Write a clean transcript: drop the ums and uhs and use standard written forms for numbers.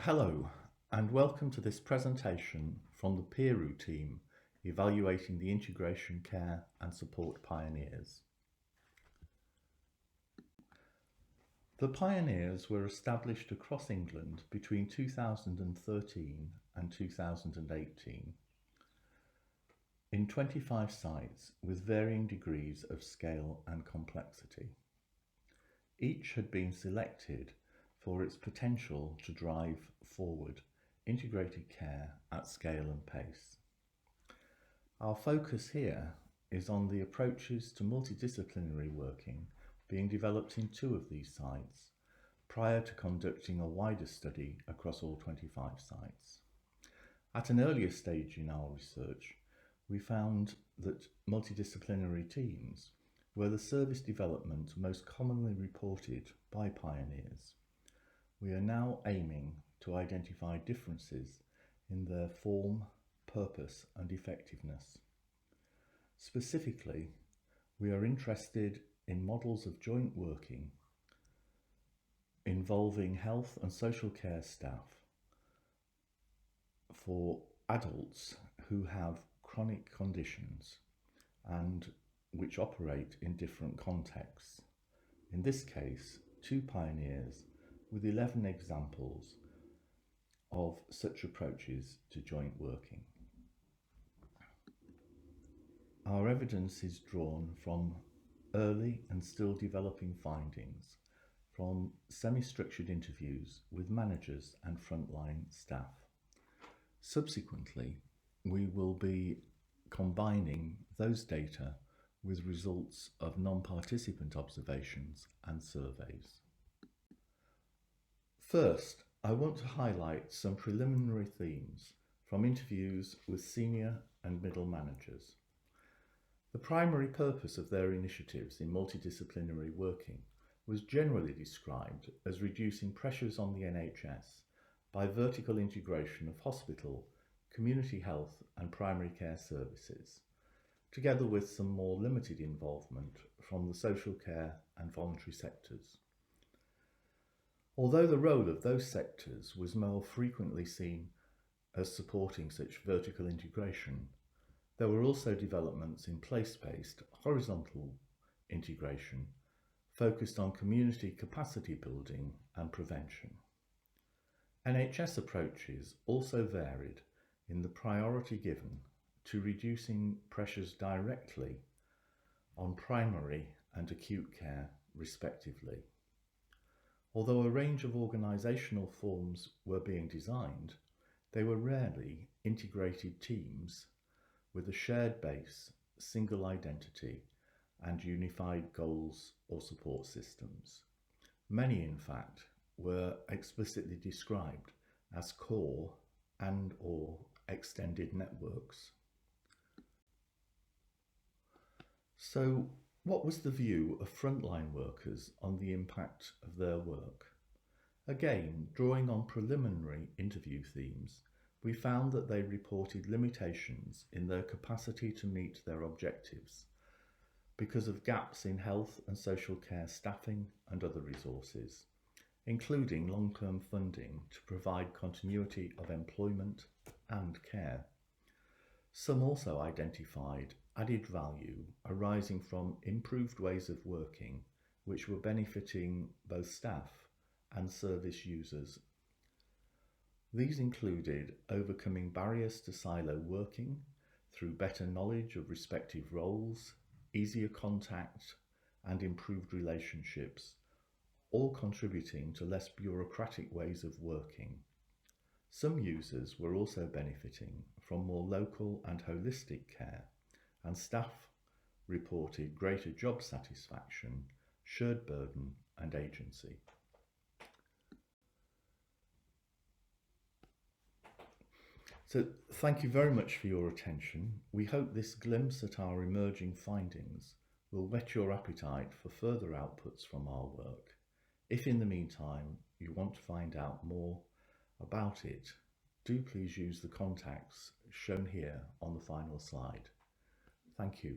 Hello, and welcome to this presentation from the Peru team evaluating the integration care and support pioneers. The pioneers were established across England between 2013 and 2018 in 25 sites with varying degrees of scale and complexity. Each had been selected for its potential to drive forward integrated care at scale and pace. Our focus here is on the approaches to multidisciplinary working being developed in 2 of these sites prior to conducting a wider study across all 25 sites. At an earlier stage in our research, we found that multidisciplinary teams were the service development most commonly reported by pioneers. We are now aiming to identify differences in their form, purpose, and effectiveness. Specifically, we are interested in models of joint working involving health and social care staff for adults who have chronic conditions and which operate in different contexts. In this case, 2 pioneers with 11 examples of such approaches to joint working. Our evidence is drawn from early and still developing findings from semi-structured interviews with managers and frontline staff. Subsequently, we will be combining those data with results of non-participant observations and surveys. First, I want to highlight some preliminary themes from interviews with senior and middle managers. The primary purpose of their initiatives in multidisciplinary working was generally described as reducing pressures on the NHS by vertical integration of hospital, community health and primary care services, together with some more limited involvement from the social care and voluntary sectors. Although the role of those sectors was more frequently seen as supporting such vertical integration, there were also developments in place-based horizontal integration focused on community capacity building and prevention. NHS approaches also varied in the priority given to reducing pressures directly on primary and acute care respectively. Although a range of organisational forms were being designed, they were rarely integrated teams with a shared base, single identity, and unified goals or support systems. Many, in fact, were explicitly described as core and/or extended networks. So, what was the view of frontline workers on the impact of their work? Again, drawing on preliminary interview themes, we found that they reported limitations in their capacity to meet their objectives because of gaps in health and social care staffing and other resources, including long-term funding to provide continuity of employment and care. Some also identified added value arising from improved ways of working which were benefiting both staff and service users. These included overcoming barriers to silo working through better knowledge of respective roles, easier contact and improved relationships, all contributing to less bureaucratic ways of working. Some users were also benefiting from more local and holistic care, and staff reported greater job satisfaction, shared burden and agency. So thank you very much for your attention. We hope this glimpse at our emerging findings will whet your appetite for further outputs from our work. If in the meantime you want to find out more about it, do please use the contacts shown here on the final slide. Thank you.